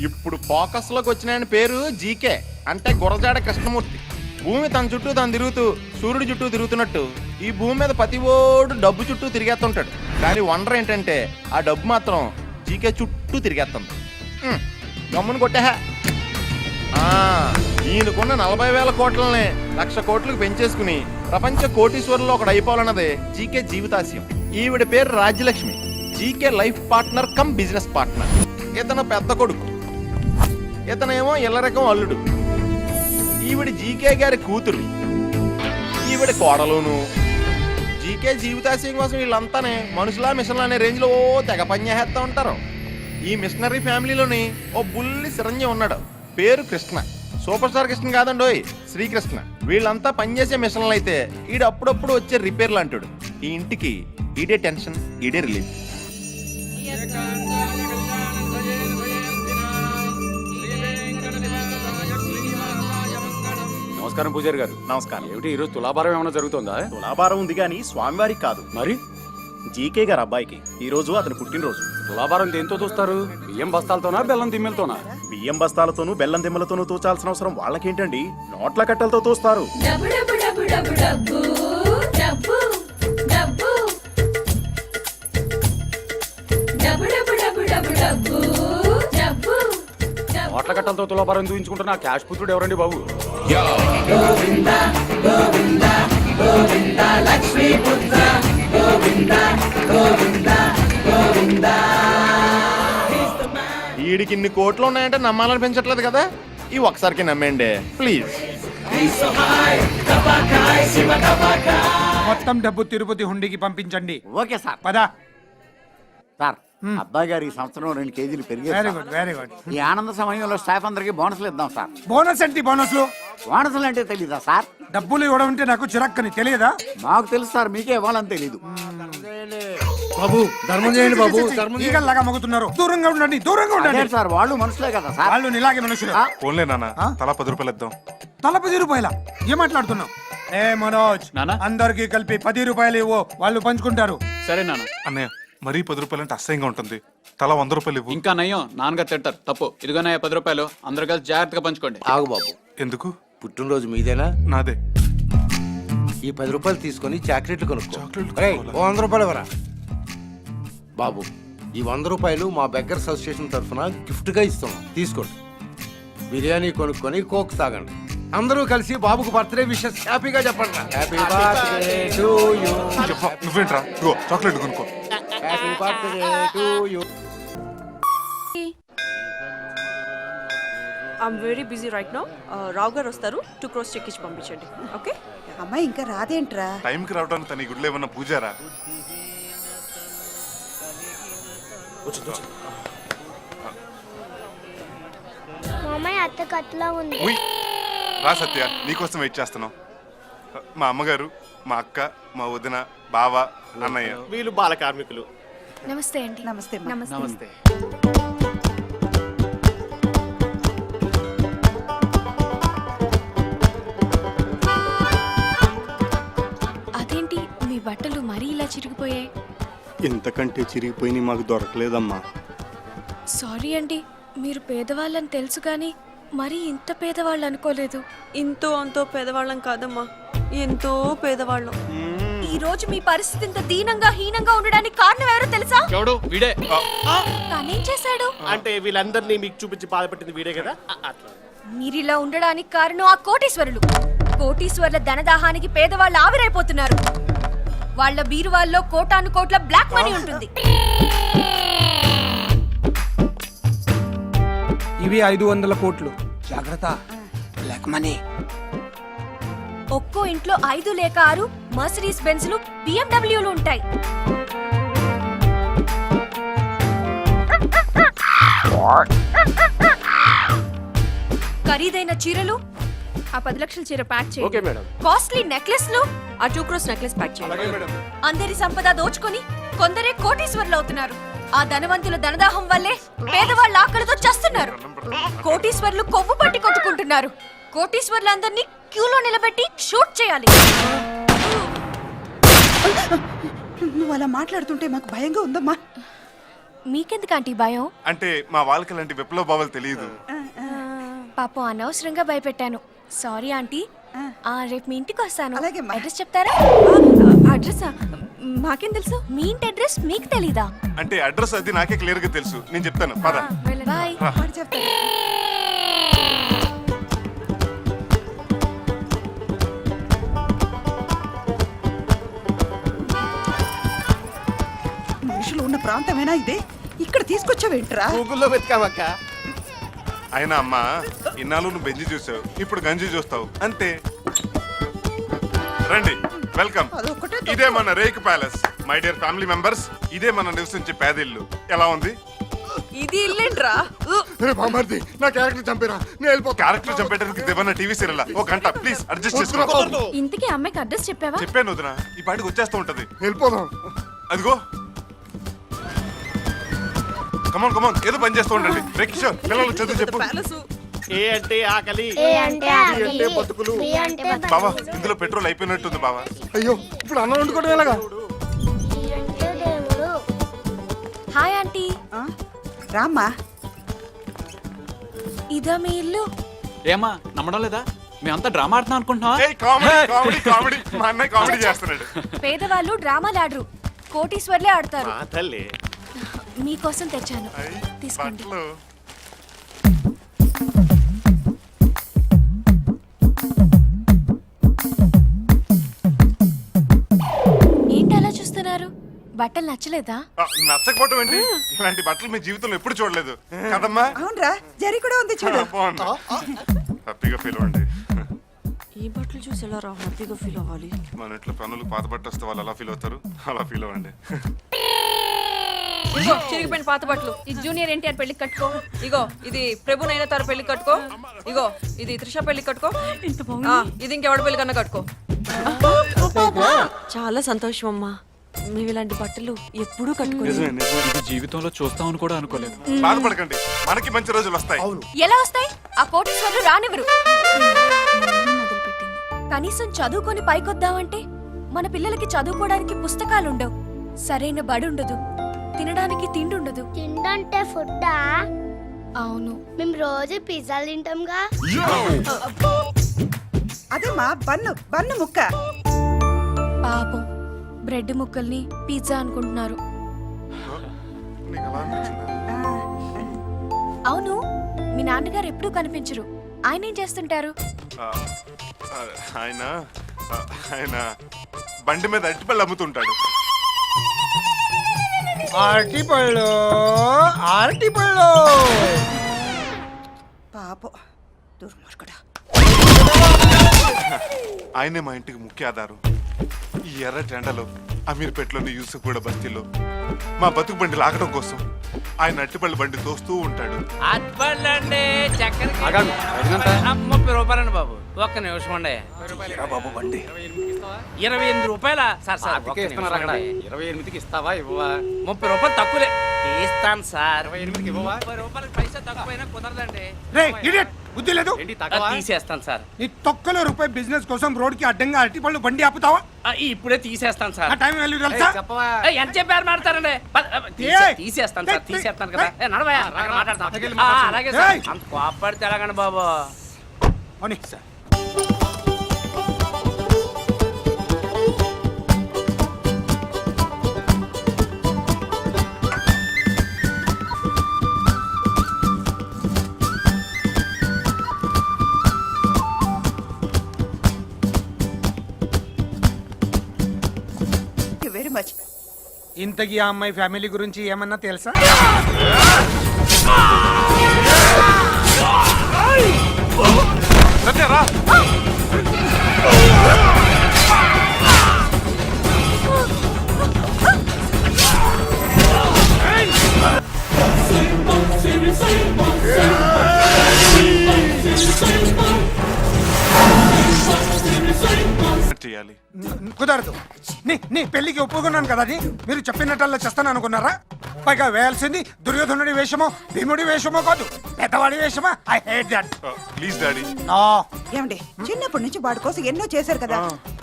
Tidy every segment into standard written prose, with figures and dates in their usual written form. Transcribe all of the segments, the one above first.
ఇప్పుడు ఫోకస్ లోకి వచ్చిన ఆయన పేరు జీకే అంటే గురజాడ కృష్ణమూర్తి. భూమి తన చుట్టూ తను తిరుగుతూ సూర్యుడి చుట్టూ తిరుగుతున్నట్టు ఈ భూమి మీద ప్రతి ఓడు డబ్బు చుట్టూ తిరిగేస్తుంటాడు. కానీ వండర్ ఏంటంటే ఆ డబ్బు మాత్రం జీకే చుట్టూ తిరిగేస్తుంది. గమ్మును కొట్టా. ఈయనకున్న 40,000 కోట్లని 1,00,000 కోట్లకు పెంచేసుకుని ప్రపంచ కోటీశ్వరుల్లో ఒకడు అయిపోవాలన్నదే జీకే జీవితాశయం. ఈవిడ పేరు Rajyalakshmi. GK life partner come business partner. ఇతను పెద్ద కొడుకు, ఇతనేమో ఇల్లరకం అల్లుడు. ఈవిడ జీకే గారి కూతురు, ఈవిడ కోడలును. జీకే జీవితాశయం కోసం వీళ్ళంతానే మనుషులా మిషన్లు అనే రేంజ్ లో తెగ పనిచేస్తూ ఉంటారు. ఈ మిషనరీ ఫ్యామిలీలోని ఓ బుల్లి చిరంజీవి ఉన్నాడు, పేరు కృష్ణ. సూపర్ స్టార్ కృష్ణ కాదండోయ్, శ్రీకృష్ణ. వీళ్ళంతా పనిచేసే మిషన్లు అయితే ఈడు అప్పుడప్పుడు వచ్చే రిపేర్లు అంటాడు. ఈ ఇంటికి ఈడే టెన్షన్, ఈడే రిలీఫ్. నమస్కారం పూజారి గారు. నమస్కారం. ఏమిటి ఈరోజు తులాభారం ఏమైనా జరుగుతుందా? తులాభారం ఉంది కానీ స్వామివారికి కాదు, మరి జీకే గారు అబ్బాయికి. ఈ రోజు అతని పుట్టినరోజు. తులాభారం దేంతో చూస్తారు? బియ్యం బస్తాలతోనా బెల్లం దిమ్మెలతోనా? బియ్యం బస్తాలతోనూ బెల్లం దిమ్మలతోనూ తూచాల్సిన అవసరం వాళ్ళకేంటండి, నోట్ల కట్టలతో తోస్తారు. నోట్ల కట్టలతో తులాభారం దూయించుకుంటున్న ఆ క్యాష్ పుత్రుడు ఎవరండి బాబు? ఈడికి ఇన్ని కోట్లు ఉన్నాయంటే నమ్మాలని పెంచట్లేదు కదా. ఈ ఒకసారికి నమ్మేయండి ప్లీజ్. మొత్తం డబ్బు తిరుపతి హుండీకి పంపించండి. Okay sir. పదా. సార్, అబ్బాయి గారు ఈ సంవత్సరం 2 కేజీలు పెరిగారు. Very good, very good. ఈ ఆనంద సమయంలో స్టాఫ్ అందరికి బోనస్లు ఇద్దాం సార్. బోనస్ ఏంటి? బోనస్లు బోనస్లు అంటే తెలీదా సార్? డబ్బులు ఇవ్వడం అంటే నాకు చిరక్కని తెలియదా? మాకు తెలుసు సార్, మీకే ఇవ్వాలని తెలీదు. బాబు ధర్మం చేయండి బాబు. ఈగల్లాగా మోగుతున్నారు. దూరంగా ఉండండి, దూరంగా అదే ఉండండి. సార్, వాళ్ళు మనుషులే కదా సార్. వాళ్ళు ఇలాగే మనుషులు. ఫోన్లే నాన్న, తలా 10 రూపాయలు ఇద్దాం. తల 10 రూపాయల? ఏం మాట్లాడుతున్నావు? ఏ మనోజ్, అందరికి కలిపి 10 రూపాయలు ఇవ్వు, వాళ్ళు పంచుకుంటారు. సరే నాన్న. అన్నయ్య మరీ 10 రూపాయలు అంటే అసహ్యంగా ఉంటుంది. తలా 100 రూపాయలు ఇవ్వు. ఇంకా నయ్యం, నాన్నగారు తింటారు. తప్పు. ఇదిగోనయ్య 10 రూపాయలు, అందరు కలిసి జాగ్రత్తగా పంచుకోండి. ఆగు బాబు, ఎందుకు? పుట్టినరోజు మీదేనా? నాదే. ఈ 10 రూపాయలు తీసుకొని చాక్లెట్లు కొనుక్కో. చాక్లెట్లు ఒరేయ్, కొనుక్కోవాలా? 100 రూపాయలు ఇవ్వరా బాబు. ఈ 100 రూపాయలు మా బెగ్గర్స్ అసోసియేషన్ తరఫున గిఫ్ట్ గా ఇస్తున్నాం, తీసుకోండి. బిర్యానీ కొనుక్కొని కోక్ తాగండి. అందరూ కలిసి బాబుకు బర్త్డే విషెస్ హ్యాపీగా చెప్పండి. Happy birthday to you. చెప్పా, నువ్వేంట్రా? ఇగో చాక్లెట్ కొనుక్కో. Happy birthday to you. I'm very busy right now. Rao గారు వస్తారు, 2 crores చెక్ ఇచ్చి పంపించండి. ఓకే. అమ్మాయి ఇంకా రాదేంట్రా? టైంకి రావడానికి తన ఈ గుడిలో ఏమన్నా పూజారా? మామయ్య అత్త కట్లా ఉంది. ఉయ్, రా సత్య, నీకోసం వెయిట్ చేస్తున్నాం. మా అమ్మగారు, మా అక్క, మా వదిన, బావ, అన్నయ్య. వీళ్ళు బాల కార్మికులు. నమస్తే అండి. నమస్తే అమ్మా. నమస్తే. అదేంటి మీ బట్టలు మరీ ఇలా చిరిగిపోయాయి? ఇంతకంటే చిరిగిపోయి మాకు దొరకలేదమ్మా. సారీ అండి, మీరు పేదవాళ్ళని తెలుసు కానీ మరీ ఇంత పేదవాళ్ళు అనుకోలేదు. ఇంతో అంతో పేదవాళ్ళం కాదమ్మా, ఎంతో పేదవాళ్ళం. ఈ రోజు మీ పరిస్థితి ఇంత దీనంగా హీనంగా ఉండడానికి కారణం ఎవరో తెలుసా? ఎవడు? వీడే. తనేం చేశాడు? అంటే వీళ్ళందరినీ మీకు చూపించి బాధపెట్టింది వీడే కదా. అట్లా మీరిలా ఉండడానికి కారణం ఆ కోటీశ్వరులు. కోటీశ్వరుల ధనదాహానికి పేదవాళ్ళు ఆవిరైపోతున్నారు. వాళ్ళ బీరువాల్లో కోటాను కోట్ల బ్లాక్ మనీ ఉంటుంది. ఇవి 500 కోట్లు. జాగ్రత్త, బ్లాక్ మనీ. ఒక్కో ఇంట్లో 5 లేక 6 మర్సిడీస్ బెంజ్లు, బిఎండబ్ల్యూలు ఉంటాయి. ఖరీదైన చీరలు, ఆ 10 లక్షల చీర ప్యాక్ చేయండి. Okay madam. కాస్ట్లీ నెక్లెస్లు, ఆ 2 crores నెక్లెస్ ప్యాక్ చేయండి. అందరి సంపద దోచుకొని కొందరే కోటీశ్వరులు అవుతున్నారు. ఆ ధనవంతుల ధనదాహం వల్లే పేదవాళ్ళ ఆకలితో చస్తున్నారు. కోటీశ్వరులు కొవ్వు పట్టి కొట్టుకుంటున్నారు. కోటీశ్వరులందరినీ క్యూలో నిలబెట్టి షూట్ చేయాలి. నువ్వు అలా మాట్లాడుతుంటే మాకు భయంగా ఉందమ్మా. మీకెందుకు ఆంటీ భయం? అంటే మా వాళ్ళకి ఇలాంటి విప్లవ భావాలు తెలియదు. పాపం అనవసరంగా భయపెట్టాను. Sorry aunty. రేపు మీ ఇంటికి వస్తాను. అలాగేమ్మా. అడ్రస్ చెప్తారా? అడ్రస్ మాకేం తెలుసు? మీ ఇంటి అడ్రస్ మీకు తెలీదా? అంటే అడ్రస్ అది నాకే క్లియర్ గా తెలుసు. నేను చెప్తాను పద. బాయ్. వాడు చెప్తాడు. మనుషులు ఉన్న ప్రాంతమేనా ఇది? ఇక్కడ తీసుకొచ్చావేంట్రా? గూగుల్లో వెతికామక్క. అయినా అమ్మా ఇన్నాళ్ళు నువ్వు బెంజి చూసావు, ఇప్పుడు గంజి చూస్తావు అంతే. రండి, వెల్కమ్. అదొక్కటే ఇదే మన rake palace. My dear family members, ఇదే మన నివసించే పేదిల్లు. ఎలా ఉంది? ఇది ఇల్లేంట్రా? నా క్యారెక్టర్ చంపేరా, నేను వెళ్ళిపో. క్యారెక్టర్ చంపేటప్పుడు దేవన్న టీవీ సీరియల్ ఒక గంట ప్లీజ్ అడ్జస్ట్ చేసుకో. ఇంతకీ అమ్మాయికి అడ్రస్ చెప్పావా? చెప్పాను వదినా, ఈ పాటికి వచ్చేస్తూ ఉంటది. వెళ్ళిపోదాం. అదిగో కమాన్ కమాన్, ఏదో పని చేస్తూ ఉండండి. రే కిషోర్, పిల్లలు చదువు చెప్పు. ప్యాలెస్ ఏ అంటే ఆకలి, బతుకులు. బావా ఇందులో పెట్రోల్ అయిపోయినట్టుంది బావా. అయ్యో ఇప్పుడు అన్నం వండుకోవడం ఎలాగా? Hi aunty. ఆ? రామ్మా. ఇదా మీ ఇల్లు? ఏమా నమ్మడం లేదా? మేమంతా డ్రామా ఆడుతున్నాం అనుకుంటున్నావా? ఏయ్, కామెడీ కామెడీ కామెడీ. మా అన్నయ్య కామెడీ చేస్తున్నాడు. పేదవాళ్ళు డ్రామాలు ఆడరు, కోటీశ్వర్లే ఆడతారు. ఆ తల్లి. మీకోసం తెచ్చాను, అయ్, తీసుకోండి. బట్టలు. ఏంటి అలా చూస్తున్నారు? బట్టలు నచ్చలేదా? నచ్చకపోవటం ఏంటి? ఇలాంటి బట్టలు మీ జీవితంలో ఎప్పుడు చూడలేదు కదమ్మా. అవునరా, జరి కూడా ఉంది చూడు. బాగుంది, హ్యాపీగా ఫీల్ అవ్వండి. ఈ బట్టలు చూసి ఎలా రా హ్యాపీగా ఫీల్ అవ్వాలి? మన ఇంట్లో పనులు పాత బట్ట వస్తే వాళ్ళు ఎలా ఫీల్ అవుతారు, అలా ఫీల్ అవ్వండి. ఇగో చిరిగిపోయిన పాత బట్టలు. ఈ జూనియర్ ఎన్టీఆర్ పెళ్లి కట్టుకో. ఇగో ఇది ప్రభు నైనతార పెళ్లి కట్టుకో. ఇగో ఇది త్రిష పెళ్లి కట్టుకో. ఇది ఇంకెవడ పెళ్లి కన్నా కట్టుకో. చాలా సంతోషం అమ్మా, మేము ఇలాంటి బట్టలు ఎప్పుడూ కట్టుకోలేదు. ఇది జీవితంలో చూస్తామని కూడా అనుకోలేదు. బాధపడకండి, మనకి మంచి రోజులు వస్తాయి. ఎలా వస్తాయి? ఆ కోటీశ్వర్లు రానివ్వరు. మొదలుపెట్టింది. కనీసం చదువుకొని పైకొద్దామంటే మన పిల్లలకి చదువుకోవడానికి పుస్తకాలుండవు, సరైన బడి ఉండదు, తినడానికి తిండి ఉండదు. తిండంటే ఫుడ్డా? అవును. మేము రోజు పిజ్జాలు తింటాంగా. అదేమ్మా, బన్ను బన్ను ముక్క. పాపం బ్రెడ్ ముక్కల్ని పిజ్జా అనుకుంటున్నారు. నీకు అలా అనిపించిందా? అవును, మీ నాన్నగారు ఎప్పుడూ కనిపించరు. ఆయన ఏం చేస్తుంటారు? ఆ, ఆ, ఆయన ఆయన బండి మీద అరటిపళ్ళు అమ్ముతుంటాడు. అరటిపళ్ళు, అరటిపళ్ళు. పాపం దుర్మార్గుడా. ఆయనే మా ఇంటికి ముఖ్య ఆధారం. ఈ ఎర్రటి ఎండలో అమీర్పేటలోని యూసుఫ్ కూడా బస్తీలో మా బతుకు బండి లాగడం కోసం ఆయన అట్టిపల్లి బండి తోస్తూ ఉంటాడు. అట్పండి చక్కెర 30 రూపాయలండి బాబు. ఒక్క నిమిషం అండి. బాబు బండి 28 రూపాయల సార్ సార్ 28కి ఇస్తావా ఇవ్వవా? 30 రూపాయలు తక్కువలే తీస్తాను సార్. 28కి ఇవ్వవా? 30 రూపాయలకి పైసా తక్కువైనా కుదరదండి. రే ఇడియట్, బుద్ధి లేదు. ఏంటి తగ్గవా? తీసేస్తాను సార్. నీ తొక్కలో రూపాయి బిజినెస్ కోసం రోడ్ కి అడ్డంగా అరటిపళ్ళు బండి ఆపుతావా? ఇప్పుడే తీసేస్తాను సార్. ఆ టైం వాల్యూ తెలుసా? చెప్పవా? ఎంత చెప్పారు మాట్లాడతారండి. తీసేస్తాను సార్, తీసేస్తాను కదా. నడవయా మాట్లాడతాను. అలాగే సార్. ఏయ్. అంత కోపడితే ఎలాగండి బాబు? అవును సార్. Very much. ఇంతకీ ఆ అమ్మాయి ఫ్యామిలీ గురించి ఏమన్నా తెలుసా? సత్యారా? చేయాలి. కుదరదు. నీ పెళ్లికి ఒప్పుకున్నాను కదా, అది మీరు చెప్పినట్టల్లా చేస్తాను అనుకున్నారా? పైగా వేయాల్సింది దుర్యోధనుడి వేషమో భీముడి వేషమో కాదు, పెద్దవాడి వేషమా. I hate that. Please daddy. No. ఏమండి, చిన్నప్పటి నుంచి వాడి కోసం ఎన్నో చేశారు కదా,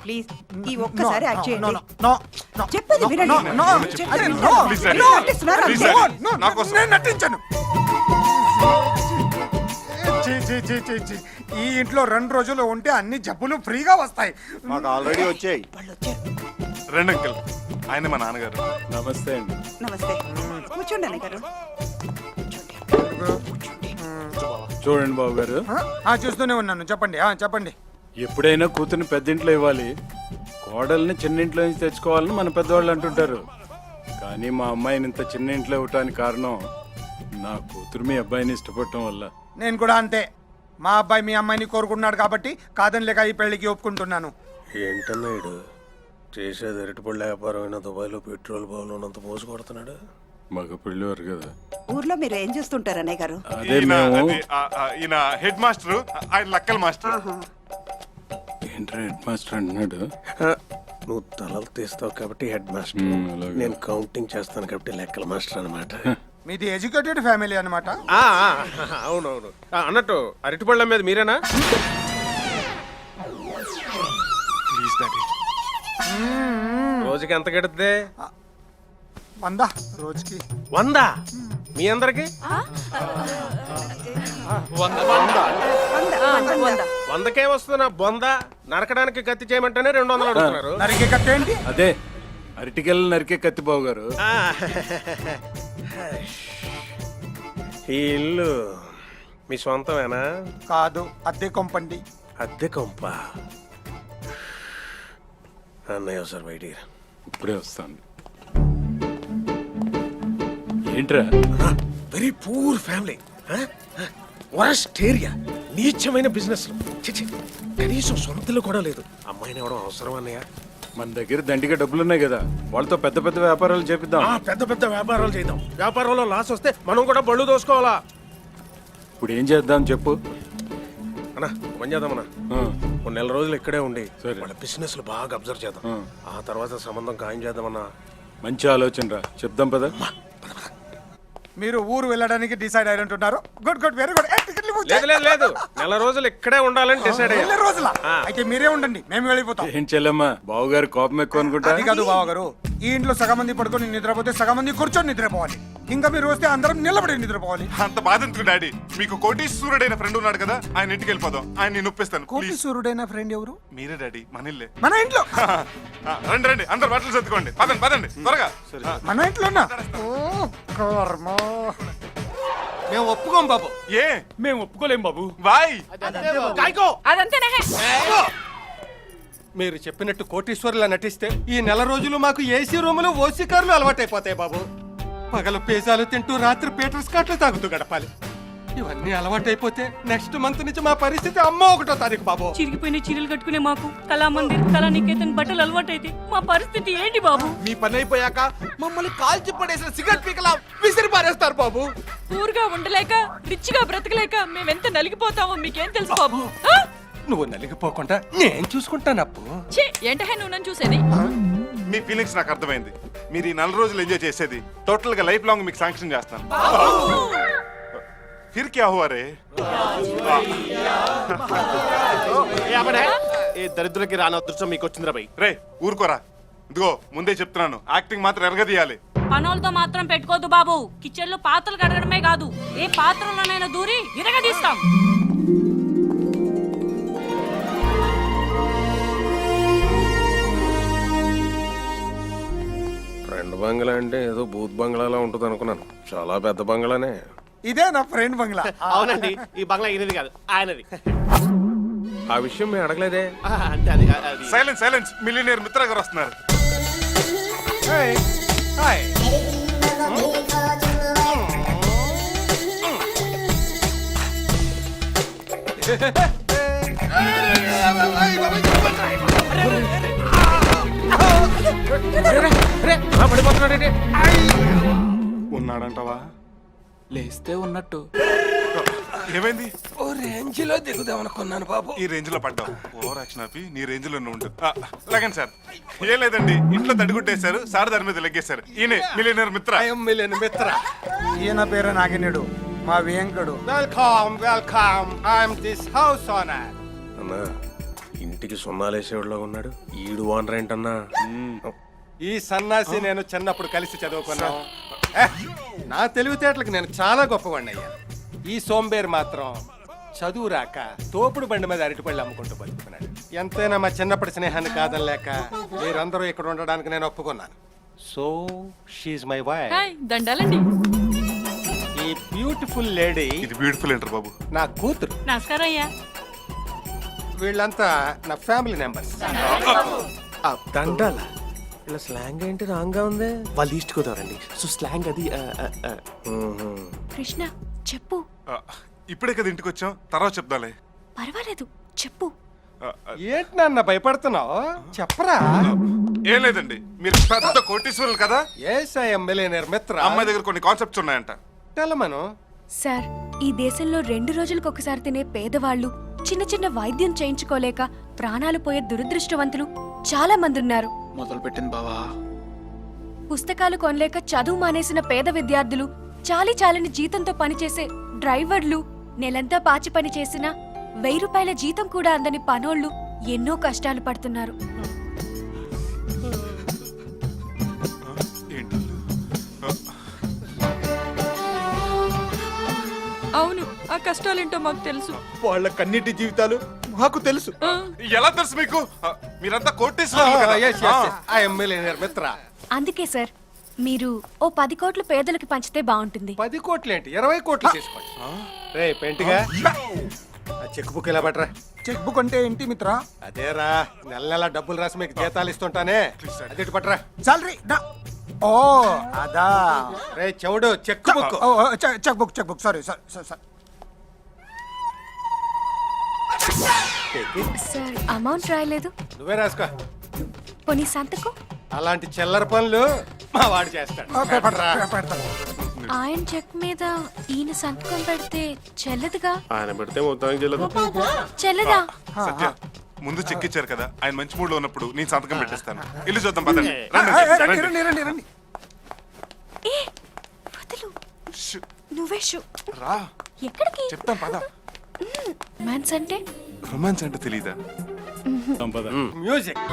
ప్లీజ్ ఈ ఒక్కసారి యాక్ట్ చేయండి నో చెప్పేది వినండి చెప్పేది వినండి. Please, Daddy. ఎలా నటిస్తున్నారు Please, అంతే. Daddy. నా కోసం. నేను నటించను ఛీ, ఛీ, ఛీ, ఛీ, ఛీ. ఈ ఇంట్లో 2 రోజులు ఉంటే అన్ని జబ్బులు ఫ్రీగా వస్తాయి. మాకు ఆల్రెడీ వచ్చాయి. వాళ్ళు వచ్చారు. రండి అంకుల్ ఆయన మా నాన్నగారు. నమస్తే అండి. నమస్తే కూర్చోండి అన్నయ్య గారు. చూడండి బాబు గారు, చూస్తూనే ఉన్నాను. చెప్పండి చెప్పండి. ఎప్పుడైనా కూతుర్ని పెద్దింట్లో ఇవ్వాలి, కోడల్ని చిన్నింట్లో నుంచి తెచ్చుకోవాలని మన పెద్దవాళ్ళు అంటుంటారు. కానీ మా అమ్మాయిని ఇంత చిన్న ఇంట్లో ఇవ్వటానికి కారణం నా కూతురు మీ అబ్బాయిని ఇష్టపడటం వల్ల. నేను కూడా అంతే. మా అబ్బాయి మీ అమ్మాయిని కోరుకున్నాడు కాబట్టి కాదని లేక ఈ పెళ్లికి ఒప్పుకుంటున్నాను. ఏంటన్నాడు చేసేది అరటిపళ్ళ వ్యాపారం అయినా దుబాయ్లో పెట్రోల్ బాగున్నంత మోసు కొడుతున్నాడు. మగ పెళ్ళివారు కదా. ఊర్లో మీరు ఏం చేస్తుంటారు అన్నయ్య గారు? అదే మేము ఈయన హెడ్ మాస్టర్, ఆయన లక్కల్ మాస్టర్. ఏంట్రా హెడ్ మాస్టర్ అంటున్నాడు? నువ్వు తలలు తీస్తావు కాబట్టి హెడ్ మాస్టర్, అలాగే. నేను కౌంటింగ్ చేస్తాను కాబట్టి లెక్కల మాస్టర్ అనమాట. మీది ఎడ్యుకేటెడ్ ఫ్యామిలీ అన్నమాట. అవునవును. అన్నట్టు అరటిపళ్ళ మీద మీరేనా? Please daddy. రోజుకి ఎంత గడుతుంది? 100 రోజుకి. 100 మీ అందరికి? 100కే వస్తున్నా బొంద. నరకడానికి కత్తి చేయమంటేనే 200 అడుగుతున్నారు. నరికే కత్తి ఏంటి? అదే అరటికెళ్ళ నరికే కత్తి బాబు గారు. ఈ ఇల్లు మీ సొంతమేనా? కాదు, అద్దె కొంపండి. అద్దె కొంప. అన్నయ్య సార్ బయటికి రా. ఇప్పుడే వస్తాను. ఏంట్రా? Very poor family, worst area, నీచమైన బిజినెస్. కనీసం సొంతలు కూడా లేదు. అమ్మాయిని ఇవ్వడం అవసరం అన్నయ్య? మన దగ్గర దండిగా డబ్బులున్నాయి కదా, వాళ్ళతో పెద్ద పెద్ద వ్యాపారాలు చేపిద్దాం. పెద్ద పెద్ద వ్యాపారాలు చేద్దాం. వ్యాపారంలో లాస్ వస్తే మనం కూడా బళ్ళు దోసుకోవాలా? ఇప్పుడు ఏం చేద్దాం చెప్పు. అన్నా పని చేద్దామన్నా, ఆ, కొన్ని నెల రోజులు ఇక్కడే ఉండి సరే. వాళ్ళ బిజినెస్ బాగా అబ్జర్వ్ చేద్దాం. ఆ తర్వాత సంబంధం ఖాయం చేద్దామన్నా. మంచి ఆలోచన రా, చెప్దాం పద. మీరు ఊరు వెళ్ళడానికి డిసైడ్ అయ్యంటున్నారు. Good good, very good. లేదు లేదు లేదు, నెల రోజులు ఇక్కడే ఉండాలని డిసైడ్ అయ్యా. రోజుల అయితే మీరే ఉండండి, మేము వెళ్ళిపోతాం. ఏం చెల్లమ్మా, బావగారు కోపం ఎక్కువ అనుకుంటా. అది కాదు బావగారు, ఈ ఇంట్లో సగం మంది పడుకొని నిద్రపోతే సగం మంది కూర్చొని నిద్రపోవాలి. ఇంకా మీరు వస్తే అందరం నిలబడి నిద్రపోవాలి. అంత బాధ ఎందుకు డాడీ? మీకు కోటీశ్వరుడైన ఫ్రెండ్ ఉన్నాడు కదా, ఆయన ఇంటికి వెళ్ళిపోదాం. ఆయన నేను ఒప్పిస్తాను. కోటి ప్లీజ్. సూర్యుడైన ఫ్రెండ్ ఎవరు? మీరే డాడీ, మన ఇల్లే. మన ఇంట్లో. రండి రండి, అందరు బట్టలు సర్దుకోండి. పదండి పదండి త్వరగా. మన ఇంట్లోనా? ఓ కర్మ. మేము ఒప్పుకోం బాబు. ఏ మేము ఒప్పుకోలేం బాబు. బాయ్. అదంతేనే. మీరు చెప్పినట్టు కోటీశ్వరులా నటిస్తే ఈ నెల రోజులు మాకు ఏసీ రూములు ఓసీ కార్లు అలవాటైపోతాయి బాబు. పగలు పేజాలు తింటూ రాత్రి పీటర్ స్కాట్లు తాగుతూ గడపాలి. ఇవన్నీ అలవాటైపోతే నెక్స్ట్ మంత్ నుంచి మా పరిస్థితి అమ్మ 1వ తారీఖు బాబు. చిరిగిపోయిన చీరలు కట్టుకునే మాకు కళామందిర్ కళానికేతన్ బట్టలు అలవాటైతే మా పరిస్థితి ఏంటి బాబు? మీ పని అయిపోయాక మమ్మల్ని కాల్చి పడేసిన సిగరెట్ పీకలా విసిరి పారేస్తారు బాబు. ఊరుగా ఉండలేక రిచ్ గా బ్రతకలేక మేమెంత నలిగిపోతామో మీకేం తెలుసు బాబు? నువ్వు నలిగిపోకుండా నేను చూసుకుంటాను అప్పు. ఏంటహే నువ్వు నన్ను చూసేది? మీ ఫీలింగ్స్ నాకు అర్థమైంది. మీరు ఈ 4 రోజులు ఎంజాయ్ చేసేది టోటల్ గా లైఫ్ లాంగ్ మీకు శాంక్షన్ చేస్తాను. ఫిర్ క్యా హువా రే? ఏ దరిద్రులకి రాని అదృష్టం మీకు వచ్చిందిరా బై. రే ఊరుకోరా. ఇదిగో ముందే చెప్తున్నాను, యాక్టింగ్ మాత్రం ఎరగదీయాలి. పనులతో మాత్రం పెట్టుకోదు బాబు. కిచెన్ లో పాత్రలు కడగడమే కాదు, ఏ పాత్రలోనైనా దూరి ఇరగదీస్తాం. ఫ్రెండ్ బంగ్లా అంటే ఏదో బూత్ బంగ్లాలా ఉంటుంది అనుకున్నాను. చాలా పెద్ద బంగ్లానే. ఇదే నా ఫ్రెండ్ బంగ్లా. అవునండి, ఈ బంగ్లా ఈయనది కాదు, ఆయనది. ఆ విషయం మేము అడగలేదే. అంటే అది సైలెన్స్ సైలెన్స్, మిలియనీర్ మిత్ర గారు వస్తున్నారు. Hey. Hi. ఉన్నాడంటవా? లేస్తే ఉన్నట్టు. ఏమైంది? ఓ రేంజ్ లో దిగుదాం అనుకున్నాను బాబు. ఈ రేంజ్ లో పడ్డావు. ఓవర్ యాక్షన్ ఆపి నీ రేంజ్ లో ఉండు. లాగండి సార్. ఏం లేదండి, ఇంట్లో తడిగుట్టేశారు, సార్ దాని మీద లెగ్గేశారు. ఈయనే మిలియనీర్ మిత్ర. మిత్ర. ఈయన పేరు నాగినేడు, మా Venkadu. Welcome welcome. I'm this house owner. అన్నా ఇంటికి సున్నాలేసేవాడులో ఉన్నాడు. ఈడు ఓనర్ ఏంటన్నా? ఈ సన్నాసి నేను చిన్నప్పుడు కలిసి చదువుకున్నాం. ఏ, నా తెలివితేటలకు నేను చాలా గొప్పవాడిని అయ్యాను. ఈ సోంబేరు మాత్రం చదువు రాక తోపుడు బండి మీద అరటిపళ్ళు అమ్ముకుంటూ బతుకుతున్నాడు. ఎంతైనా మా చిన్నప్పటి స్నేహాన్ని కాదనలేక మీరందరూ ఇక్కడ ఉండడానికి నేను ఒప్పుకున్నాను. So she my wife. దండాలండి. ఈ బ్యూటిఫుల్ లేడీ ఇది బ్యూటిఫుల్ ఏంటర్ బాబు. నా కూతురు. నమస్కారం అయ్యా. వీళ్ళంతా నా ఫ్యామిలీ మెంబర్స్. దండాల ఇలా స్లాంగ్ ఏంటి రాంగా ఉంది? వాళ్ళు ఈస్ట్ గోదావరండి. సో స్లాంగ్ అది. కృష్ణ చెప్పు. ఇప్పుడే కదా ఇంటికి వచ్చాం, తర్వాత చెప్దాలే. పర్వాలేదు చెప్పు. ఏంటి నాన్న భయపడుతున్నావు? చెప్పరా. ఏం లేదండి, మీరు పెద్ద కోటీశ్వరులు కదా. మిలియనర్ మిత్ర. అమ్మాయి దగ్గర కొన్ని కాన్సెప్ట్స్ ఉన్నాయంట. తెలమను. సార్, ఈ దేశంలో 2 రోజులకు ఒకసారి తినే పేదవాళ్ళు, చిన్న చిన్న వైద్యం చేయించుకోలేక ప్రాణాలు పోయే దురదృష్టవంతులు చాలా మంది ఉన్నారు. మొదలు పెట్టింది బావా. పుస్తకాలు కొనలేక చదువు మానేసిన పేద విద్యార్థులు, చాలని జీతంతో పనిచేసే డ్రైవర్లు, నెలంతా పాచి పని చేసిన 1000 రూపాయల జీతం కూడా అందని పనోళ్ళు ఎన్నో కష్టాలు పడుతున్నారు. ఏంటి? అవును, ఆ కష్టాలేంటో మాకు తెలుసు. వాళ్ళ కన్నిటి జీవితాలు మాకు తెలుసు. ఎలా తెలుసు మీకు? మీరంతా కోటీశ్వరులు కదా. మిలియనర్ మిత్ర. అందుకే సార్, మీరు ఓ 10 కోట్లు పేదలకు పంచితే బాగుంటుంది. 10 కోట్లు ఏంటి, 20 కోట్లు తీసుకోండి. రే పెంటిగా, ఆ చెక్ బుక్ ఇలా పట్టరా. చెక్ బుక్ అంటే ఏంటి మిత్ర? అదేరా, నెల నెల డబ్బులు రాసి మీకు జీతాలు ఇస్తుంటానే, అది పట్టరా. సాలరీ ఓ అదా. రే చెవుడు, cheque book. Cheque book sorry sir. Sir, amount రాయలేదు. నువ్వే రాసుకో. పోనీ సంతకం. అలాంటి చిల్లర పనులు మా వాడు చేస్తాడు. ఆయన చెక్ మీద ఈయన సంతకం పెడితే చెల్లదుగా. ఆయన పెడితే మొత్తానికి చెల్లదా? సత్య, ముందు చెక్ ఇచ్చారు కదా, ఆయన మంచి మూడ్ లో ఉన్నప్పుడు నేను సంతకం పెట్టేస్తాను. ఇల్లు చూద్దాం పదండి. రండి. రండి. ఏ వదలు. నువ్వే షూ. రా, ఎక్కడికి? చెప్తాం పద. రొమాన్స్ అంటే? రొమాన్స్ అంటే తెలీదా? మ్యూజిక్.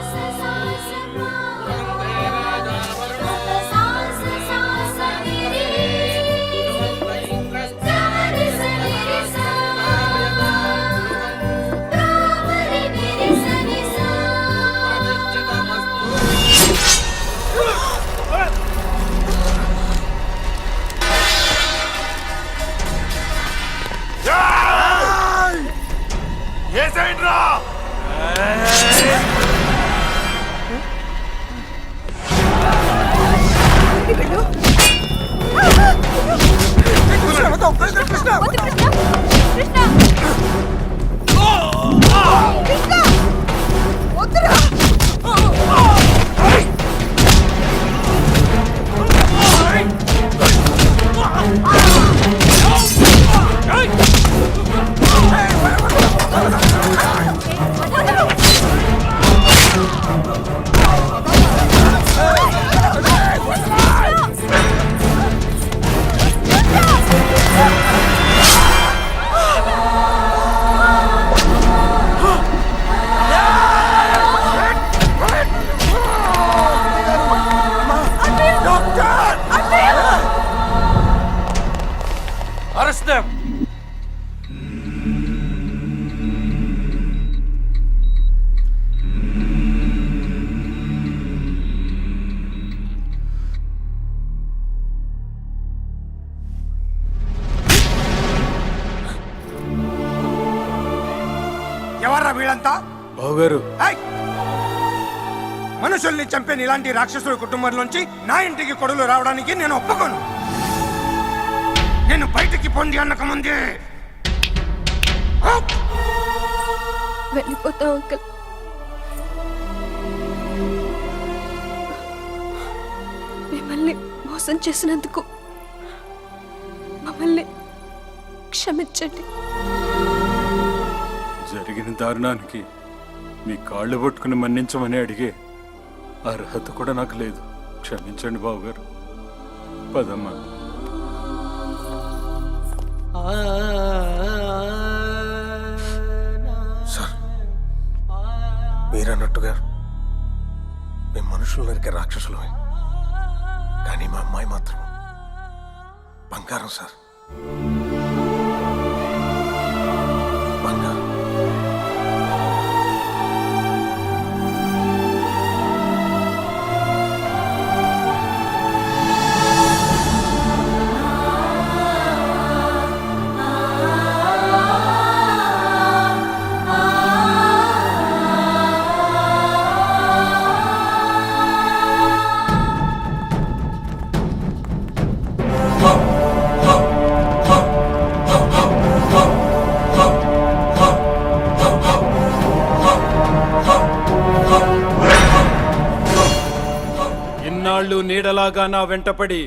ఎవర్రా వీళ్ళంతా? బావగారు, మనుషుల్ని చంపే ఇలాంటి రాక్షసుల కుటుంబంలోంచి నా ఇంటికి కొడులు రావడానికి నేను ఒప్పుకోను. నేను బయటికి పొంది అన్నక ముందే వెళ్ళిపోతాం అంకల్. మిమ్మల్ని మోసం చేసినందుకు మమ్మల్ని క్షమించండి. జరిగిన దారుణానికి మీ కాళ్ళు పట్టుకుని మన్నించమని అడిగే అర్హత కూడా నాకు లేదు. క్షమించండి బావగారు. పదమ్మా. సార్, మనుషులు నరికే రాక్షసులమే, కానీ మా అమ్మాయి మాత్రం బంగారం సార్, బంగారం. ఇన్నాళ్ళు నీడలాగా నా వెంటపడి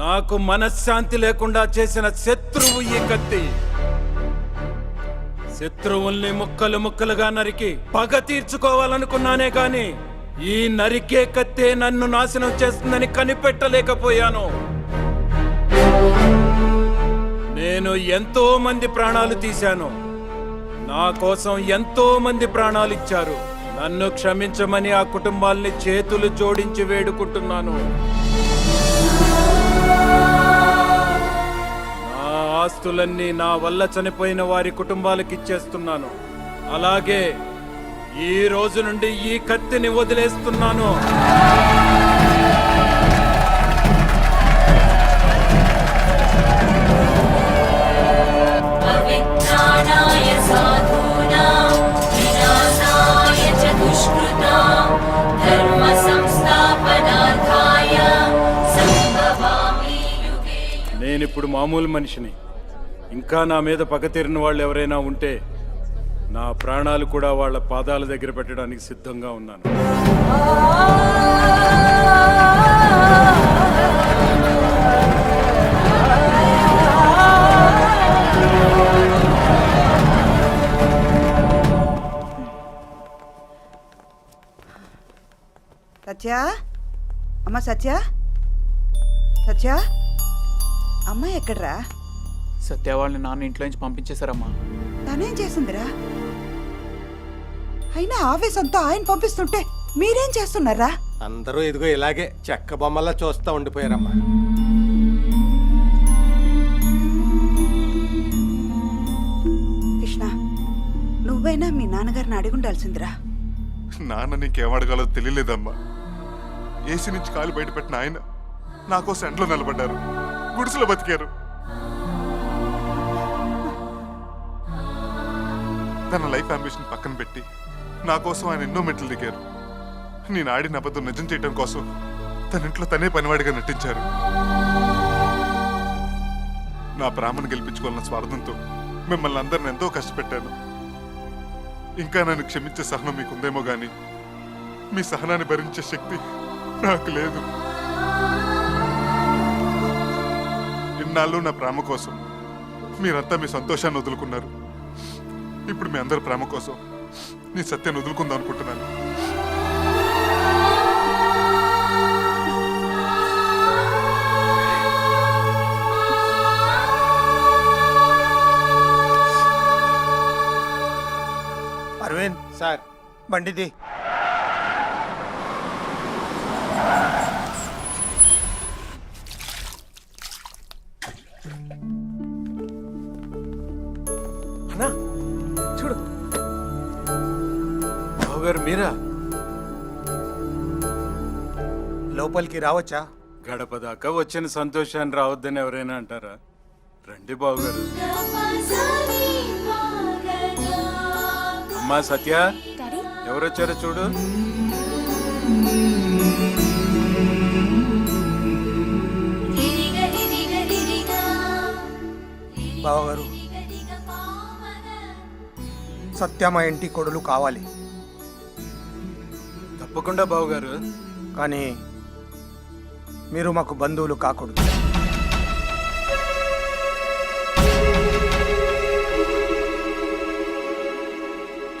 నాకు మనశ్శాంతి లేకుండా చేసిన శత్రువు ఈ కత్తి. శత్రువుల్ని ముక్కలు ముక్కలుగా నరికి పగ తీర్చుకోవాలనుకున్నానే గాని ఈ నరికే కత్తే నన్ను నాశనం చేస్తుందని కనిపెట్టలేకపోయాను. నేను ఎంతో మంది ప్రాణాలు తీశాను, నా కోసం ఎంతో మంది ప్రాణాలు ఇచ్చారు. నన్ను క్షమించమని ఆ కుటుంబాల్ని చేతులు జోడించి వేడుకుంటున్నాను. నా ఆస్తులన్నీ నా వల్ల చనిపోయిన వారి కుటుంబాలకు ఇచ్చేస్తున్నాను. అలాగే ఈ రోజు నుండి ఈ కత్తిని వదిలేస్తున్నాను. నేనిప్పుడు మామూలు మనిషిని. ఇంకా నా మీద పగ తీరిన వాళ్ళు ఎవరైనా ఉంటే నా ప్రాణాలు కూడా వాళ్ళ పాదాల దగ్గర పెట్టడానికి సిద్ధంగా ఉన్నాను. సత్య, అమ్మ సత్య, సత్య, అమ్మాయి ఎక్కడ్రా? సత్య వాళ్ళని నాన్న ఇంట్లో నుంచి పంపించేశారమ్మా. తనేం చేసిందిరా? అయినా ఆవేశంతో ఆయన పంపిస్తుంటే మీరేం చేస్తున్నారా? అందరూ ఇదిగో ఇలాగే చెక్క బొమ్మల్లా చూస్తా ఉండిపోయారమ్మా. కృష్ణ, నువ్వైనా మీ నాన్నగారిని అడిగి ఉండాల్సిందిరా. నాన్న నీకేం అడగాలో తెలియలేదమ్మా. ఏసీ నుంచి కాలు బయట పెట్టిన ఆయన నా కోసం ఎండలో నిలబడ్డారు, గుడిసెలో బతికారు. తన లైఫ్ అంబిషన్ పక్కన పెట్టి నా కోసం ఆయన ఎన్నో మెట్లు దిగారు. నేను ఆడిన అబద్ధం నిజం చేయడం కోసం తన ఇంట్లో తనే పనివాడిగా నటించారు. నా ప్రేమను గెలిపించుకోవాలన్న స్వార్థంతో మిమ్మల్ని అందరిని ఎంతో కష్టపెట్టాను. ఇంకా నన్ను క్షమించే సహనం మీకుందేమో గాని మీ సహనాన్ని భరించే శక్తి నాకు లేదు. ఇన్నాళ్ళు నా ప్రేమ కోసం మీరంతా మీ సంతోషాన్ని వదులుకున్నారు. ఇప్పుడు మీ అందరి ప్రేమ కోసం నీ సత్యాన్ని వదులుకుందాం అనుకుంటున్నాను. అరవింద్ సార్, బండిది. అన్నా చూడు, బావగారు మీరా? లోపలికి రావచ్చా? గడప దాకా వచ్చిన సంతోషాన్ని రావద్దని ఎవరైనా అంటారా? రండి బావగారు. అమ్మా సత్య, ఎవరొచ్చారో చూడు. బావగారు, సత్య మా ఇంటి కొడులు కావాలి. తప్పకుండా బావగారు. కానీ మీరు మాకు బంధువులు కాకూడదు.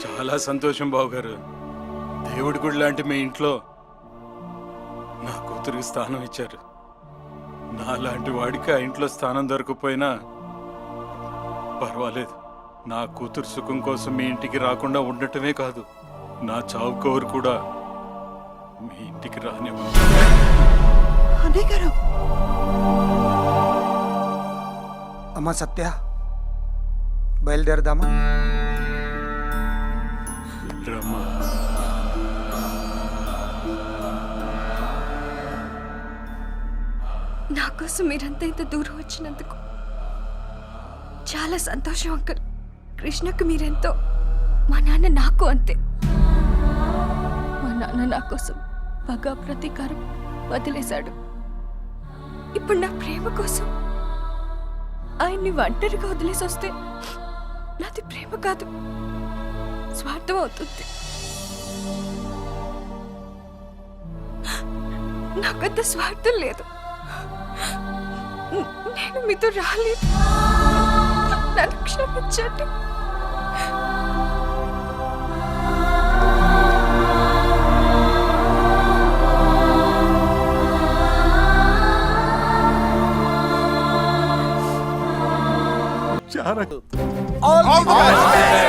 చాలా సంతోషం బావగారు. దేవుడి గుడి లాంటి మీ ఇంట్లో నా కూతురికి స్థానం ఇచ్చారు. నా లాంటి వాడికి ఆ ఇంట్లో స్థానం దొరకపోయినా పర్వాలేదు. నా కూతురు సుఖం కోసం మీ ఇంటికి రాకుండా ఉండటమే కాదు, నా చావు కోరు కూడా మీ ఇంటికి రానివ్వ. అన్నయ్య గారు అమ్మ సత్య బయలుదేరదామా? వెళ్ళరమ్మా. నా కోసం మీరంతా ఇంత దూరం వచ్చినందుకు చాలా సంతోషం అంకుల్. కృష్ణకు మీరెంతో, మా నాన్న నాకు అంతే. మా నాన్న నా కోసం పగ ప్రతీకారం వదిలేశాడు. ఇప్పుడు నా ప్రేమ కోసం ఆయన్ని ఒంటరిగా వదిలేసి వస్తే నాది ప్రేమ కాదు, స్వార్థం అవుతుంది. నాకంత స్వార్థం లేదు. నేను మీతో రాలేదు, నన్ను క్షమించండి. చాలా All the best.